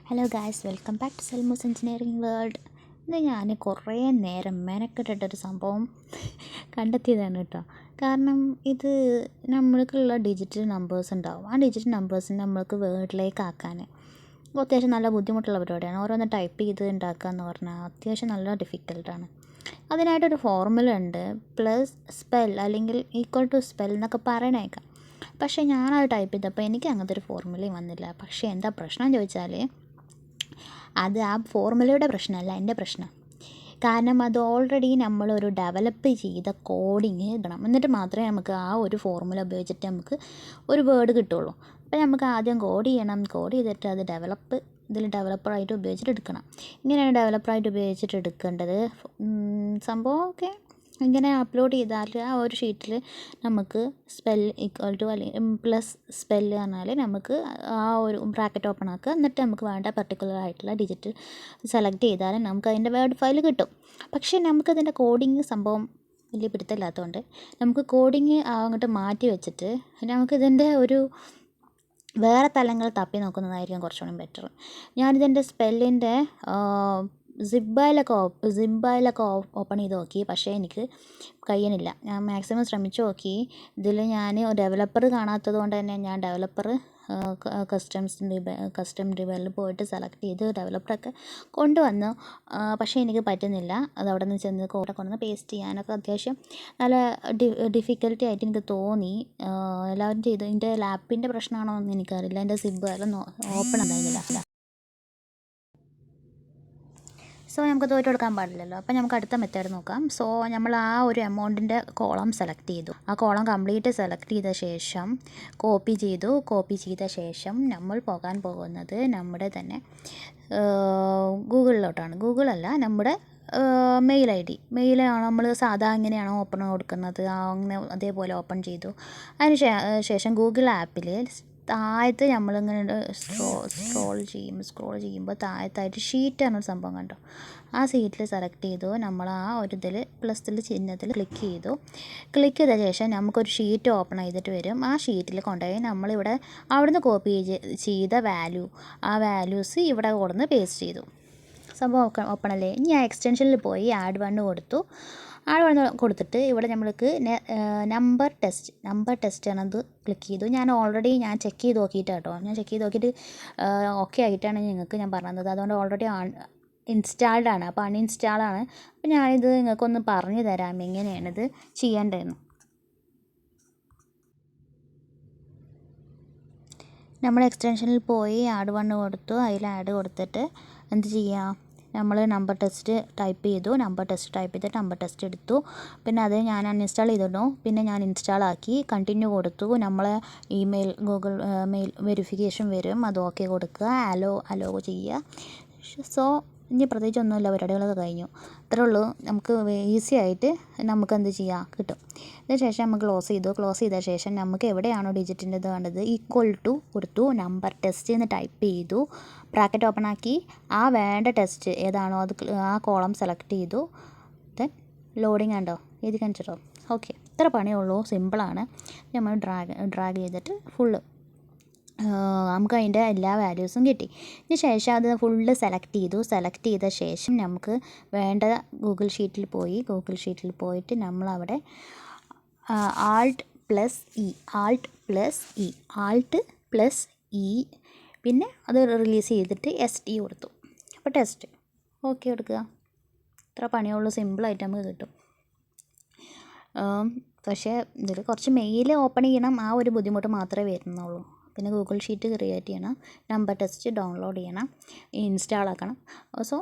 Hello guys, welcome back to സെൽമോസ് engineering world. ഇത് ഞാൻ കുറേ നേരം മെനക്കെട്ടിട്ടൊരു സംഭവം കണ്ടെത്തിയതാണ് കേട്ടോ. കാരണം ഇത് നമ്മൾക്കുള്ള ഡിജിറ്റൽ നമ്പേഴ്സ് ഉണ്ടാവും. ആ ഡിജിറ്റൽ നമ്പേഴ്സിന് നമ്മൾക്ക് വേർഡിലേക്ക് ആക്കാൻ അത്യാവശ്യം നല്ല ബുദ്ധിമുട്ടുള്ള പരിപാടിയാണ്. ഓരോന്ന് ടൈപ്പ് ചെയ്ത് ഉണ്ടാക്കുക എന്ന് പറഞ്ഞാൽ അത്യാവശ്യം നല്ല ഡിഫിക്കൽട്ടാണ്. അതിനായിട്ടൊരു ഫോർമുല ഉണ്ട്, പ്ലസ് സ്പെൽ അല്ലെങ്കിൽ ഈക്വൽ ടു സ്പെൽ എന്നൊക്കെ പറയണേക്കാം. പക്ഷേ ഞാനത് ടൈപ്പ് ചെയ്തപ്പോൾ എനിക്ക് അങ്ങനത്തെ ഒരു ഫോർമുലയും വന്നില്ല. പക്ഷേ എന്താ പ്രശ്നം ചോദിച്ചാൽ, അത് ആ ഫോർമുലയുടെ പ്രശ്നമല്ല, എൻ്റെ പ്രശ്നം. കാരണം അത് ഓൾറെഡി നമ്മളൊരു ഡെവലപ്പ് ചെയ്ത കോഡിങ് ഇടണം, എന്നിട്ട് മാത്രമേ നമുക്ക് ആ ഒരു ഫോർമുല ഉപയോഗിച്ചിട്ട് നമുക്ക് ഒരു വേർഡ് കിട്ടുള്ളൂ. അപ്പോൾ നമുക്ക് ആദ്യം കോഡ് ചെയ്യണം, കോഡ് ചെയ്തിട്ട് അത് ഡെവലപ്പറായിട്ട് ഉപയോഗിച്ചിട്ട് എടുക്കണം. ഇങ്ങനെയാണ് ഡെവലപ്പറായിട്ട് ഉപയോഗിച്ചിട്ട് എടുക്കേണ്ടത്. സംഭവം ഒക്കെ ഇങ്ങനെ അപ്ലോഡ് ചെയ്താൽ ആ ഒരു ഷീറ്റിൽ നമുക്ക് സ്പെൽ ഈക്വൽ ടു അല്ലെങ്കിൽ പ്ലസ് സ്പെൽ പറഞ്ഞാൽ നമുക്ക് ആ ഒരു ബ്രാക്കറ്റ് ഓപ്പൺ ആക്കുക, എന്നിട്ട് നമുക്ക് വേണ്ട പർട്ടിക്കുലർ ആയിട്ടുള്ള ഡിജിറ്റ് സെലക്ട് ചെയ്താൽ നമുക്ക് അതിൻ്റെ വേർഡ് ഫയൽ കിട്ടും. പക്ഷേ നമുക്കതിൻ്റെ കോഡിങ് സംഭവം വലിയ പിടുത്തമില്ലാത്തതുകൊണ്ട് നമുക്ക് കോഡിങ് അങ്ങോട്ട് മാറ്റി വെച്ചിട്ട് നമുക്കിതിൻ്റെ ഒരു വേറെ തലങ്ങൾ തപ്പി നോക്കുന്നതായിരിക്കും കുറച്ചുകൂടി ബെറ്റർ. ഞാനിതിൻ്റെ സ്പെല്ലിൻ്റെ സിബായിലൊക്കെ ഓപ്പൺ ചെയ്ത് നോക്കി, പക്ഷേ എനിക്ക് കഴിയണില്ല. ഞാൻ മാക്സിമം ശ്രമിച്ചു നോക്കി. ഇതിൽ ഞാൻ ഡെവലപ്പർ കാണാത്തത് കൊണ്ട് തന്നെ ഞാൻ ഡെവലപ്പർ കസ്റ്റം ഡിവൈനിൽ പോയിട്ട് സെലക്ട് ചെയ്ത് ഡെവലപ്പറൊക്കെ കൊണ്ടുവന്നു. പക്ഷേ എനിക്ക് പറ്റുന്നില്ല. അത് അവിടെ നിന്ന് ചെന്ന് കോഡ് കൊണ്ടുവന്ന് പേസ്റ്റ് ചെയ്യാനൊക്കെ അത്യാവശ്യം നല്ല ഡിഫിക്കൽട്ടി ആയിട്ട് എനിക്ക് തോന്നി. എല്ലാവരും ചെയ്ത് ഇതിൻ്റെ ലാപ്പിൻ്റെ പ്രശ്നമാണോ എന്ന് എനിക്കറിയില്ല. എൻ്റെ സിബ് ഓപ്പൺ ഉണ്ടായിരുന്നില്ല. സോ നമുക്ക് തോറ്റ് കൊടുക്കാൻ പാടില്ലല്ലോ. അപ്പോൾ നമുക്ക് അടുത്ത മെത്തേഡ് നോക്കാം. സോ നമ്മൾ ആ ഒരു എമൗണ്ടിൻ്റെ കോളം സെലക്ട് ചെയ്തു. ആ കോളം കംപ്ലീറ്റ് സെലക്ട് ചെയ്ത ശേഷം കോപ്പി ചെയ്ത ശേഷം നമ്മൾ പോകാൻ പോകുന്നത് നമ്മുടെ തന്നെ ഗൂഗിളിലോട്ടാണ്. ഗൂഗിളല്ല, നമ്മുടെ മെയിൽ ID. മെയിലാണോ നമ്മൾ സാധാ എങ്ങനെയാണോ ഓപ്പൺ കൊടുക്കുന്നത് അങ്ങനെ അതേപോലെ ഓപ്പൺ ചെയ്തു. അതിന് ശേഷം ഗൂഗിൾ ആപ്പിൽ താഴത്ത് നമ്മളിങ്ങനെ സ്ക്രോൾ ചെയ്യുമ്പോൾ താഴത്തായിട്ട് ഷീറ്റ് എന്നൊരു സംഭവം കണ്ടോ. ആ സീറ്റിൽ സെലക്ട് ചെയ്തു. നമ്മൾ ആ ഒരു ഇതിൽ പ്ലസ് ചിഹ്നത്തിൽ ക്ലിക്ക് ചെയ്ത ശേഷം നമുക്കൊരു ഷീറ്റ് ഓപ്പൺ ചെയ്തിട്ട് വരും. ആ ഷീറ്റിൽ കൊണ്ടുപോയി നമ്മളിവിടെ അവിടുന്ന് കോപ്പി ചെയ്ത ആ വാല്യൂസ് ഇവിടെ കൊടുന്ന് പേസ്റ്റ് ചെയ്തു. സംഭവം ഓപ്പൺ അല്ലേ. ഇനി ആ എക്സ്റ്റൻഷനിൽ പോയി ആഡ് 1 കൊടുത്തിട്ട് ഇവിടെ നമ്മൾക്ക് നമ്പർ ടെസ്റ്റ് ആണത് ക്ലിക്ക് ചെയ്തു. ഞാൻ ചെക്ക് ചെയ്ത് നോക്കിയിട്ടാണ് കേട്ടോ. ഞാൻ ചെക്ക് ചെയ്ത് നോക്കിയിട്ട് ഓക്കെ ആയിട്ടാണ് നിങ്ങൾക്ക് ഞാൻ പറഞ്ഞത്. അതുകൊണ്ട് ഓൾറെഡി ഇൻസ്റ്റാൾഡ് ആണ്. അപ്പോൾ അൺഇൻസ്റ്റാളാണ്. അപ്പോൾ ഞാനിത് നിങ്ങൾക്കൊന്ന് പറഞ്ഞു തരാം എങ്ങനെയാണിത് ചെയ്യേണ്ടതെന്ന്. നമ്മൾ എക്സ്റ്റൻഷനിൽ പോയി ആഡ് 1 കൊടുത്തു. അതിൽ ആഡ് കൊടുത്തിട്ട് എന്ത് ചെയ്യാം, നമ്മൾ നമ്പർ ടെസ്റ്റ് ടൈപ്പ് ചെയ്തു. നമ്പർ ടെസ്റ്റ് എടുത്തു. പിന്നെ അത് ഞാൻ അൺഇൻസ്റ്റാൾ ചെയ്തിട്ടു. പിന്നെ ഞാൻ ഇൻസ്റ്റാൾ ആക്കി കണ്ടിന്യൂ കൊടുത്തു. നമ്മളെ ഗൂഗിൾ മെയിൽ വെരിഫിക്കേഷൻ വരും. അത് ഓക്കെ കൊടുക്കുക, അലോ ചെയ്യുക. സോ ഇനി പ്രത്യേകിച്ച് ഒന്നുമില്ല, പരിപാടികളൊക്കെ കഴിഞ്ഞു. ഇത്രേ ഉള്ളൂ. നമുക്ക് ഈസി ആയിട്ട് നമുക്ക് എന്ത് ചെയ്യാം കിട്ടും. ഇതിന് ശേഷം നമുക്ക് ക്ലോസ് ചെയ്ത ശേഷം നമുക്ക് എവിടെയാണോ ഡിജിറ്റിൻ്റെ ഇത് വേണ്ടത് ഈക്വൽ ടു കൊടുത്തു. നമ്പർ ടെസ്റ്റ് എന്ന് ടൈപ്പ് ചെയ്തു. ബ്രാക്കറ്റ് ഓപ്പൺ ആക്കി ആ വേണ്ട ടെസ്റ്റ് ഏതാണോ അത് ആ കോളം സെലക്ട് ചെയ്തു. ദെൻ ലോഡിങ് ഉണ്ടോ എഴുതി കാണിച്ചിട്ടോ. ഓക്കെ, ഇത്ര പണിയേ ഉള്ളൂ. സിമ്പിളാണ്. നമ്മൾ ഡ്രാഗ് ചെയ്തിട്ട് ഫുള്ള് നമുക്ക് അതിൻ്റെ എല്ലാ വാല്യൂസും കിട്ടി. ഇതിന് ശേഷം അത് ഫുള്ള് സെലക്ട് ചെയ്ത ശേഷം നമുക്ക് വേണ്ട ഗൂഗിൾ ഷീറ്റിൽ പോയിട്ട് നമ്മളവിടെ ആൾട്ട് പ്ലസ് ഇ പിന്നെ അത് റിലീസ് ചെയ്തിട്ട് ST കൊടുത്തു. അപ്പോൾ ടെസ്റ്റ് ഓക്കെ കൊടുക്കുക. ഇത്ര പണിയുള്ളൂ. സിമ്പിളായിട്ട് നമുക്ക് കിട്ടും. പക്ഷേ ഇതിൽ കുറച്ച് മെയിൽ ഓപ്പൺ ചെയ്യണം, ആ ഒരു ബുദ്ധിമുട്ട് മാത്രമേ വരുന്നുള്ളൂ. പിന്നെ ഗൂഗിൾ ഷീറ്റ് ക്രിയേറ്റ് ചെയ്യണം, നമ്പർ ടെസ്റ്റ് ഡൗൺലോഡ് ചെയ്യണം, ഇൻസ്റ്റാൾ ആക്കണം. സോ